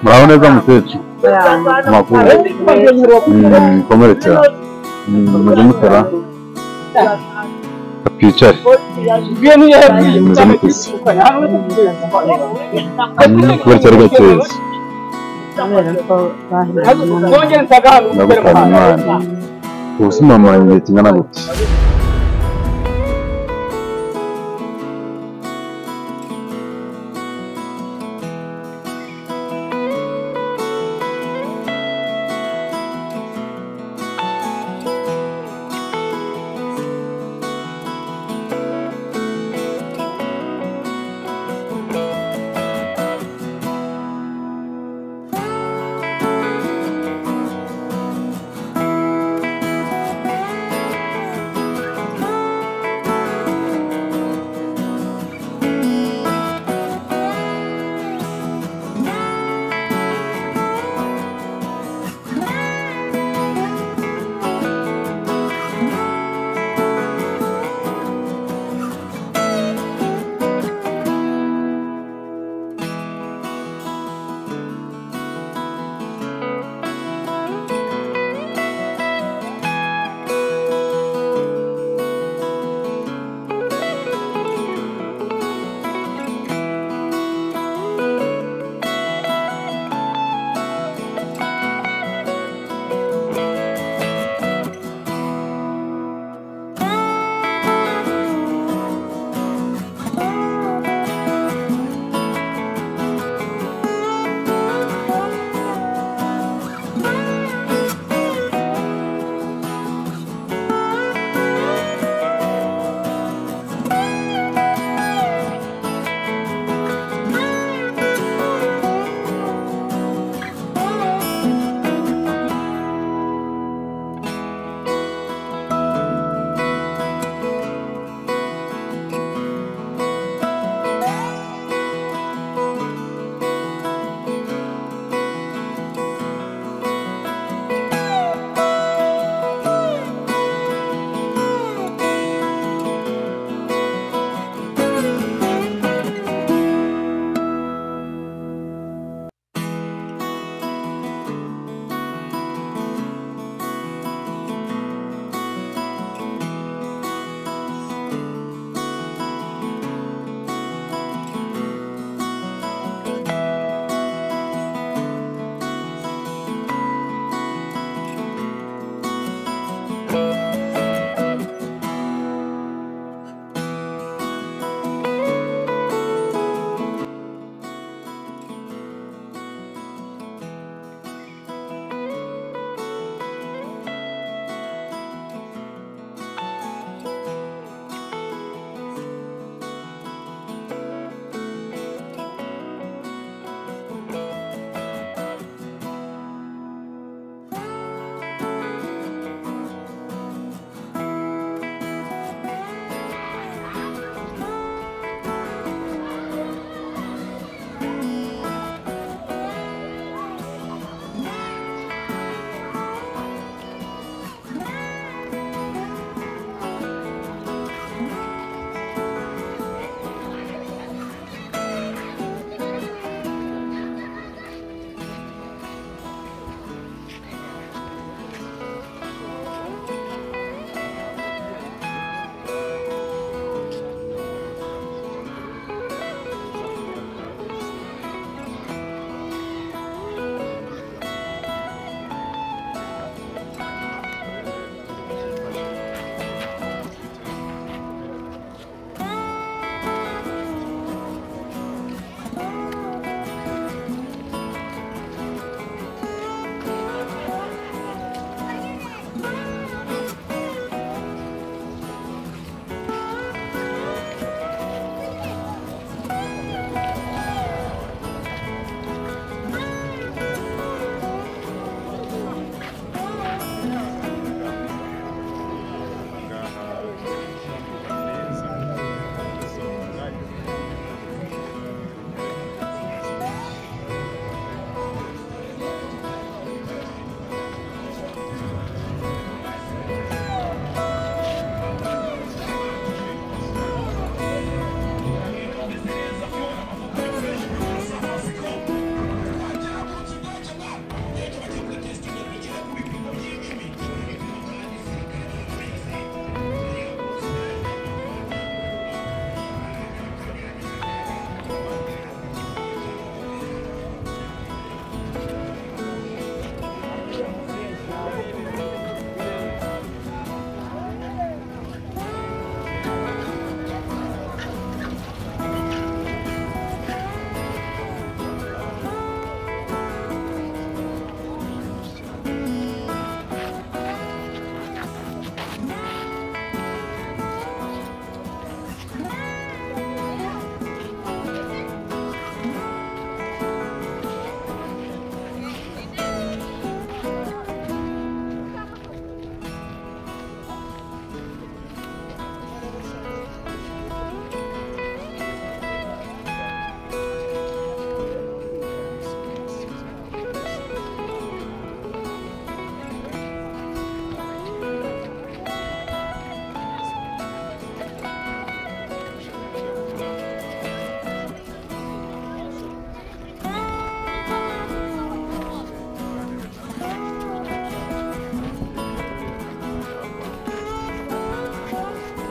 muraho neza mukecuru amakuru komere cyane mujye mutera twicare mujye mutese kubera cyari gakeza ndagutana umwana ubu se mama igihe kingana gute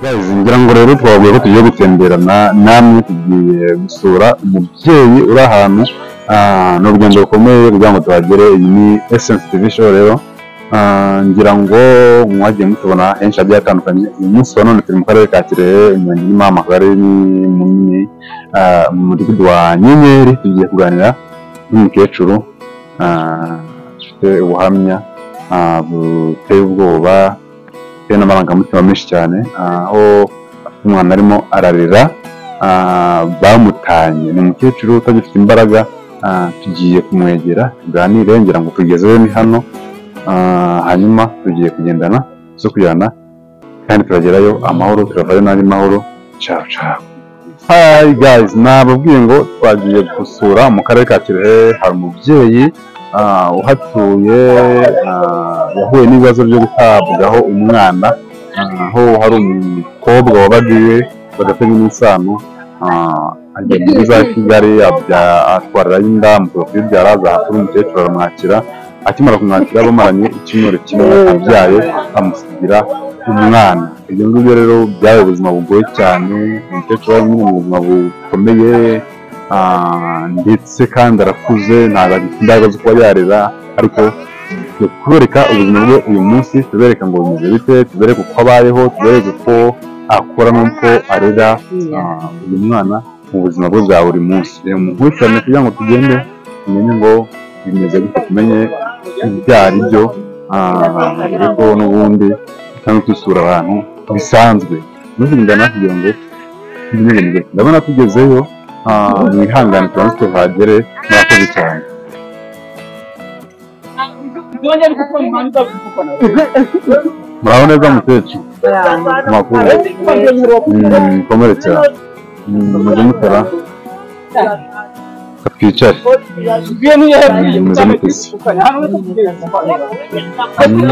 guys, ngira ngo rero twavuye ko tugiye gutemberana namwe, tugiye gusura umubyeyi uri ahantu n'urugendo rukomeye kugira ngo tuhagere. Iyi ni Essence TV show rero, ngira ngo mwagiye mutubona henshi hagiye hatandukanye. Uyu munsi wa none turi mu karere ka Kirehe, umurenge w'Imama, akagari munini, mu mudugudu wa Nyenyeri. Tugiye kuganira n'umukecuru ufite ubuhamya buteye ubwoba, buteye n'amarangamutima menshi cyane, aho umwana arimo ararira, bamutanye. Ni umukecuru utagifite imbaraga. Tugiye kumwegera tuganire, ngira ngo tugezeyo ni hano, hanyuma tugiye kugendana zo kujyana kandi turagerayo amahoro, turavayo n'andi mahoro. Ciao ciao. Hi guys, nababwiye ngo twagiye gusura mu karere ka Kirehe. Hari umubyeyi uhatuye, yahuye n'ibibazo byo gutabwaho umwana, aho hari umukobwa wabagiwe bagatega n'isano, ajya muri za Kigali atwarirayo inda, amukuye kuyibyara, aza kuri umukecuru aramwakira. Akimara kumwakira bamaranye icyumweru kimwe abyaye, amusigira umwana. Ibyo ngibyo rero byabaye ubuzima bugoye cyane. Umukecuru ari mu buzima bukomeye, ndetse kandi arakuze, ntabwo agifite imbaraga zo kuba yarera. Ariko kubereka ubuzima bwe uyu munsi, tubereka ngo bimeze bite, tubereke uko abayeho, tubereke uko akora n'uko arera uyu mwana mu buzima bwe bwa buri munsi. Mukurikirane kugira ngo tugende tumenye ngo bimeze gute, tumenye ibyo ari byo, ariko n'ubundi cyangwa dusura abantu bisanzwe muzingana kugira ngo tumenye. Ndabona tugezeyo, mwihangane tubanze tuhagere. Murakoze cyane. Muraho neza mukecuru? Amakuru mukomere cyane. Mujye mutara twicare, muze muteze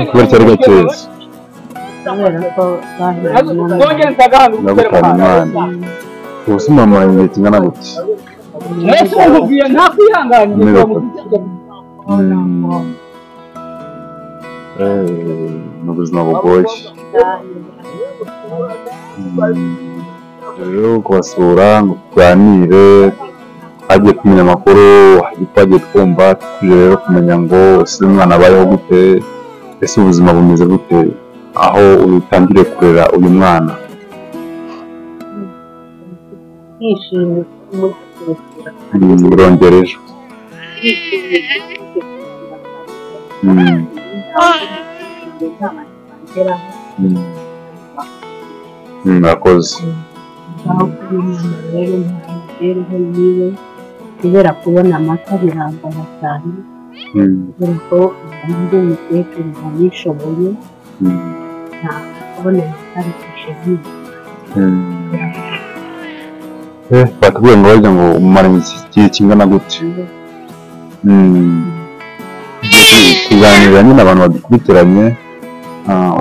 kubera cyari gakeza. Ndagutana umwana. Ubuse mama igihe kingana gute? Ni ubuzima bugoye rero kubasura ngo tuganire, twagiye kumenya amakuru, twagiye twumva, tuje rero kumenya ngo ese umwana abayeho gute, ese ubuzima bumeze gute aho utangire kurera uyu mwana. Urongera ejo. Murakoze. kubera kubona amata birangana cyane, kubera ko undi mukecuru ntanishoboye, nta kubona amata bifashe nk'ibi. Batubwiye ngo bajya ngo umara igihe kingana gute? Kuganira nyine abantu badukurikiranye,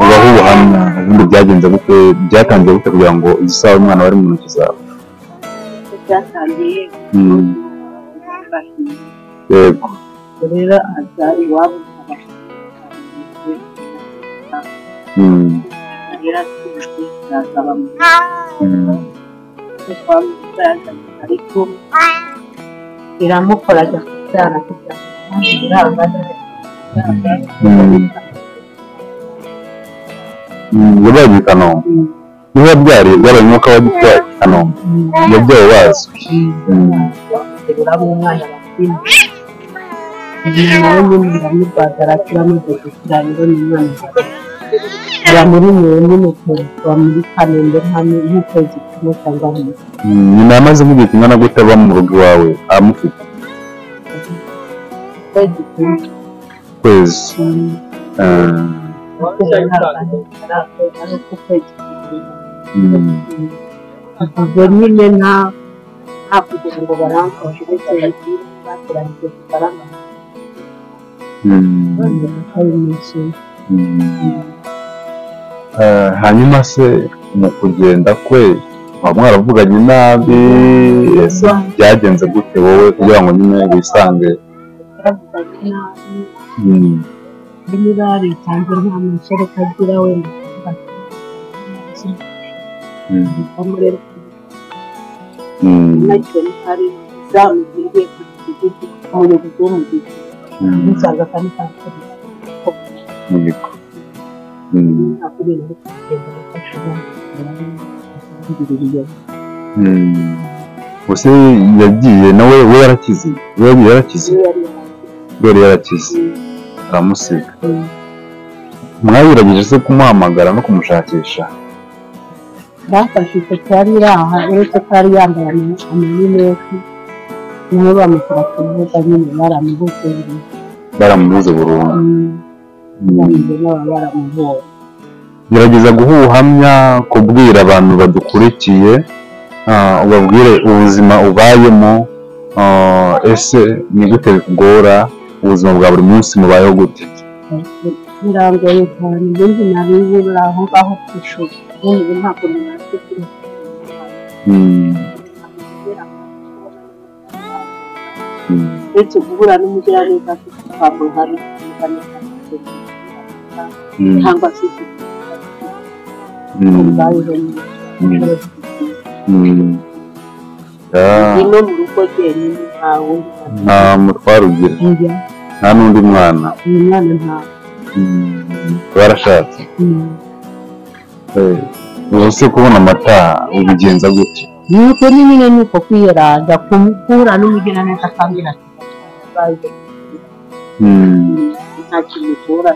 ubaho ubuhamya, ubundi byagenze gute, byatangiye gute kugira ngo iyi saha umwana wari mu ntoki zawe? Byatangiye yego rero aza iwabo ariko iramukora ajya kubyara kugira ngo yabaye i Kanombe. Niba yabyariye byabaye umwuka wa gitwaye i Kanombe, yabyaye bazwi. urabo umwana bakina nawe nyine ndamurwaza arakira amaze gukira. rero ni umwana aba muri nyine kuba muri Kanombe hano nk'ukwezi kumwe cyangwa nk'uko. Nyina yamaze nk'igihe kingana gute aba mu rugo iwawe amufite? Kwezi. ubwo nyine nta kugira ngo baramfashe bitewe bateranyije kugaragara hanyuma se mu kugenda kwe waba mwaravuganye nabi? Ese byagenze gute wowe kugira ngo nyine wisange? niba yaritanze nta mashereka agira wenda amurera nacyo hari zamugiye kugira umuyobozi w'umugezi usanga kandi yego Ese yagiye nawe we yarakize yarakize aramusiga mwagerageje se kumuhamagara no kumushakisha bafashe ifoto yari iri aha uretse ko yari yambaye amarinete niho bamushyira ku rubuga nyine baramubuze burundu gerageza guha ubuhamya kubwira abantu badukurikiye ubabwire ubuzima ubayemo ese ni gute bikugora ubuzima bwa buri munsi mubayeho gute birangoye cyane ubundi nabibura aho ngaho ku ishuri ubundi ntabwo nabashe uretse guhura n'umugiraneza afite ijambo hari cyangwa se ino mu rugo jyenyine nta mutwaro ugira nta n'undi mwana uyu mwana ntawe barashatse ubu se kubona amata ubigenza gutya nuko nyine nuko kwiyeraza kumukura n'umugiraneza kandi nta kintu ukura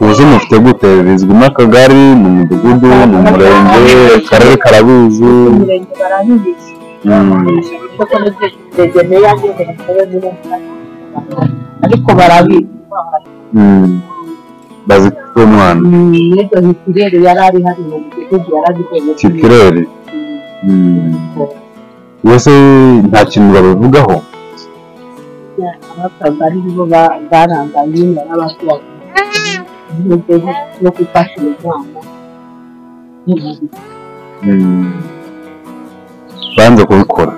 ubuze mufite gute bizwi n'akagari mu mudugudu mu murenge akarere karabizi umurenge barabizi ariko barabizi bazi ko umwana n'ibyo Hikirere yari ari hano mu mudugudu yarabikeneye Hikirere wese nta kintu babivugaho abakagari bo barangaye nyine n'abaturage no gufasha umwana banze kubikora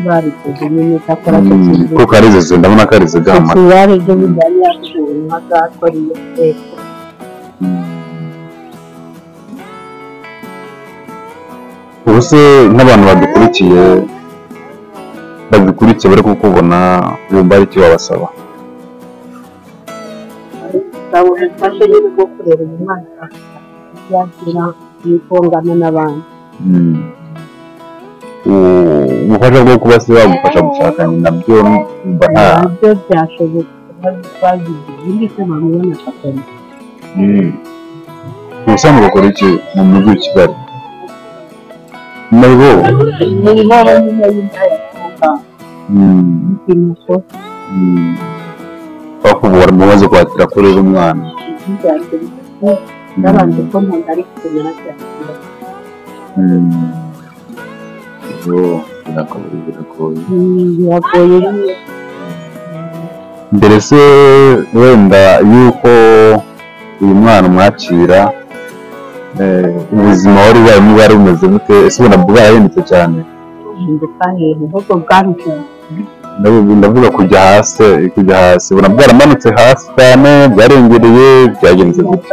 barikoze nyine cyakora ko karize ndabona karize gama yari ibyo bijyanye yakoze ubuzima bwakoreye twese ubu se nk'abantu badukurikiye bari kukubona bumva ari icyo babasaba ubufasha nyine bwo kurera umwana yakira yikongana n'abandi ubufasha bwo kuba se bagufasha gushaka nabyo mba nabyo byashoboka bagize ibindi se bamubona akakora ubusanzwe bakora iki mu mujyi wa Kigali muri bo nyine y'indaya bakubura mumaze kwakira kurera umwana n'abandi ko ntabwo ari kumenya cyakira biragoye mbere se wenda yuko uyu mwana umwakira ubuzima wari ubayemo bwari bumeze gute ese ubona bwarahindutse cyane ndavuga kujya hasi ubona bwaramanutse hasi cyane byarengereye byagenze gute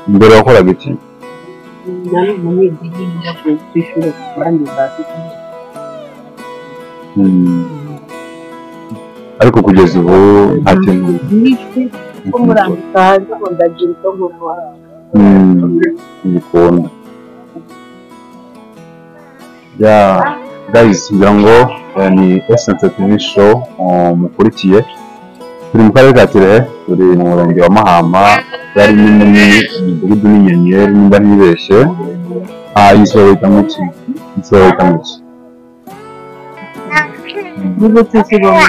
mbere wakoraga iki nari umunyeshuri yavuye ku ishuri abandi bazi ariko kugeza ubu nta kintu ko murambika hanze ngo ndagira icyo ngukora ngikunda guys ngira ngo ni Essence TV show mukurikiye turi mu karere ka Kirehe turi mu murenge wa Mahama yari nini umudugudu n'inyenyeri nimba ntibeshye yisoro wita muki n'ubutse kiboma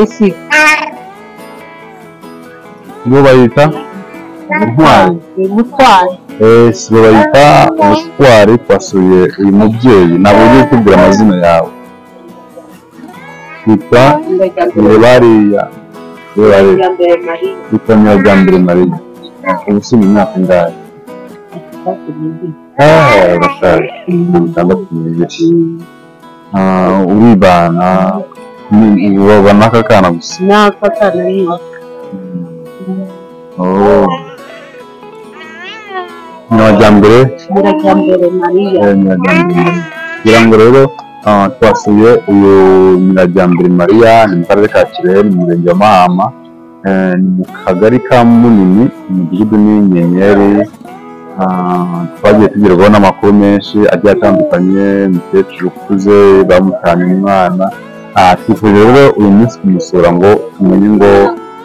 isi bo bayita ubutwari bo bayita ubutwari twasuye uyu mubyeyi ntabwo ugiye kutubwira amazina yawe yitwa bariya yitwa Nyirajyambere Mariya ubu si mu myaka ingahe bashaje 62 uribana ubona aka kana gusa n'aka kana Nyamajyambere Nyirajyambere Mariya. kugira ngo rero twasuye uyu Nyirajyambere Mariya ni mu karere ka Kirehe mu murenge wa Mahama, ni mu kagari ka Munini umudugudu n'Inyenyeri. Twagiye tugerwaho n'amakuru menshi agiye atandukanye, umukecuru ukuze bamutanye umwana. Twifuje rero uyu munsi kumusura ngo tumenye ngo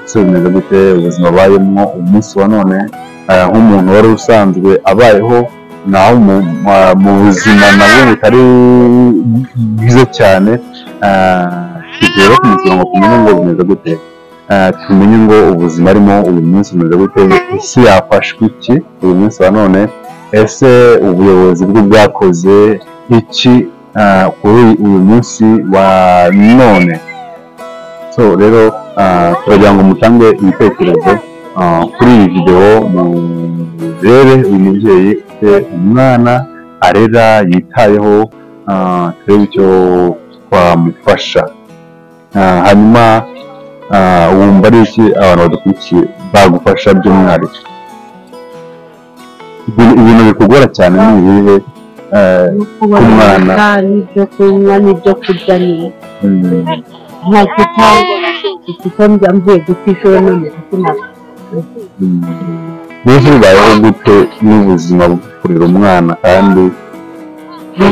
ese bimeze gute ubuzima abayemo umunsi wa none, nk'umuntu wari usanzwe abayeho naho mu buzima nabwo butari bwiza cyane. Twifuje rero kumusura ngo tumenye ngo bimeze gute, tumenye ngo ubuzima arimo uyu munsi bumeze gute, ese yafashwe iki uyu munsi wa none, ese ubuyobozi bwe bwakoze iki kuri uyu munsi wa none. So rero turagira ngo mutange ibitekerezo kuri iyi videwo, murebe uyu mubyeyi ufite umwana arera yitayeho, turebe icyo twamufasha. Hanyuma wumva ari iki abantu badukurikiye bagufasha by'umwihariko, ibintu bikugora cyane ni ibihe Umwana n'ibyo kunywa n'ibyo kurya nta kitangwa ikitambi mvuye gutishowe none kutima. Mbese bibayeho gute n'ubuzima bwo kurera umwana kandi nta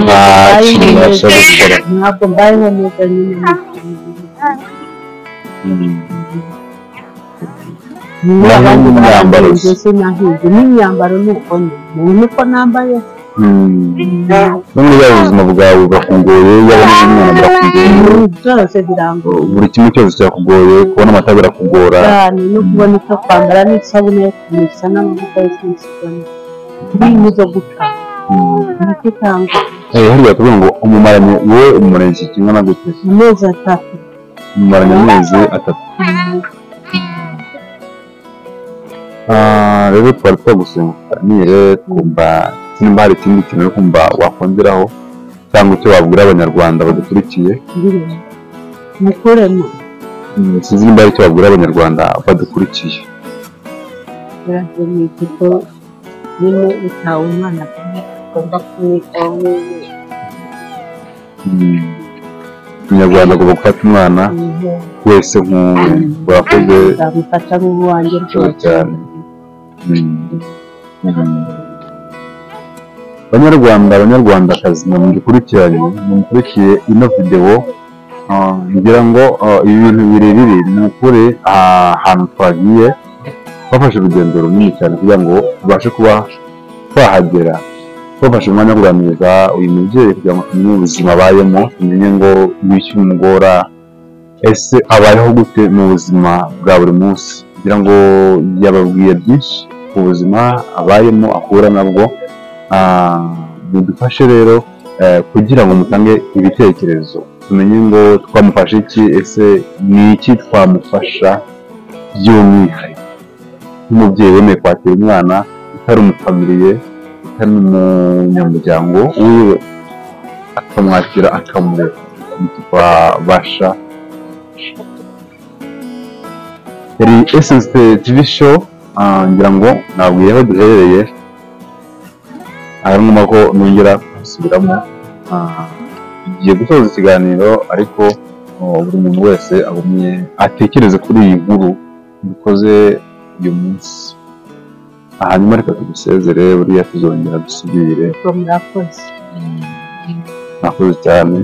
kintu ubasha gukora? Ntabwo mbayeho neza nyine n'imyambaro n'imyambaro ni uko uko nambaye n'ubu ubuzima bwawe burakugoye, yaba n'umwana burakugoye, byose birangoye, buri kimwe cyose kirakugoye, kubona amata birakugora cyane no kubona icyo kwambara n'isabune yo kumesa n'amavuta yo kwisukana n'ibintu zo guca ntakitanga. Hariya kuvuga ngo umumaranye wowe umurenge kingana gute? Amezi 3. Umumaranye amezi 3. Rero twari twagusenganire kumva nimba hari ikindi kintu kumva wakongeraho cyangwa icyo wabwira abanyarwanda badukurikiye. Mukoremo sinzi nimba hari icyo wabwira abanyarwanda badukurikiye. Birashoboye kuko niba utawe umwana ugomba kumwitaho. Umunyarwanda agomba gufata umwana wese nk'uwakoze amufata nk'uwanjye rwose cyane. Banyarwandakazi mumukurikiye ino videwo, ngira ngo ibi bintu biri ni ukuri ahantu twagiye twafashe urugendo runini cyane kugira ngo tubashe kuba twahagera, twafashe umwanya wo kuganiriza uyu mubyeyi kugira ngo tumenye ubuzima abayemo, tumenye ngo ibiki bimugora, ese abayeho gute mu buzima bwa buri munsi. Kugira ngo yababwiye byinshi ku buzima abayemo ahura nabwo. Mudufashe rero kugira ngo mutange ibitekerezo, tumenye ngo twamufashe iki, ese ni iki twamufasha by'umwihariko nk'umubyeyi wemeye kwakira umwana utari umufamiliye, utari umunyamuryango wiwe, akamwakira akamurera, twabasha. Yari SST TV show, ngira ngo nabwiye aho duherereye, harimo ko nongera gusubiramo. Tugiye gusoza ikiganiro ariko buri muntu wese agumye atekereze kuri iyi nkuru dukoze uyu munsi. Hanyuma reka tugusezere, buriya tuzongera dusubire. Murakoze cyane.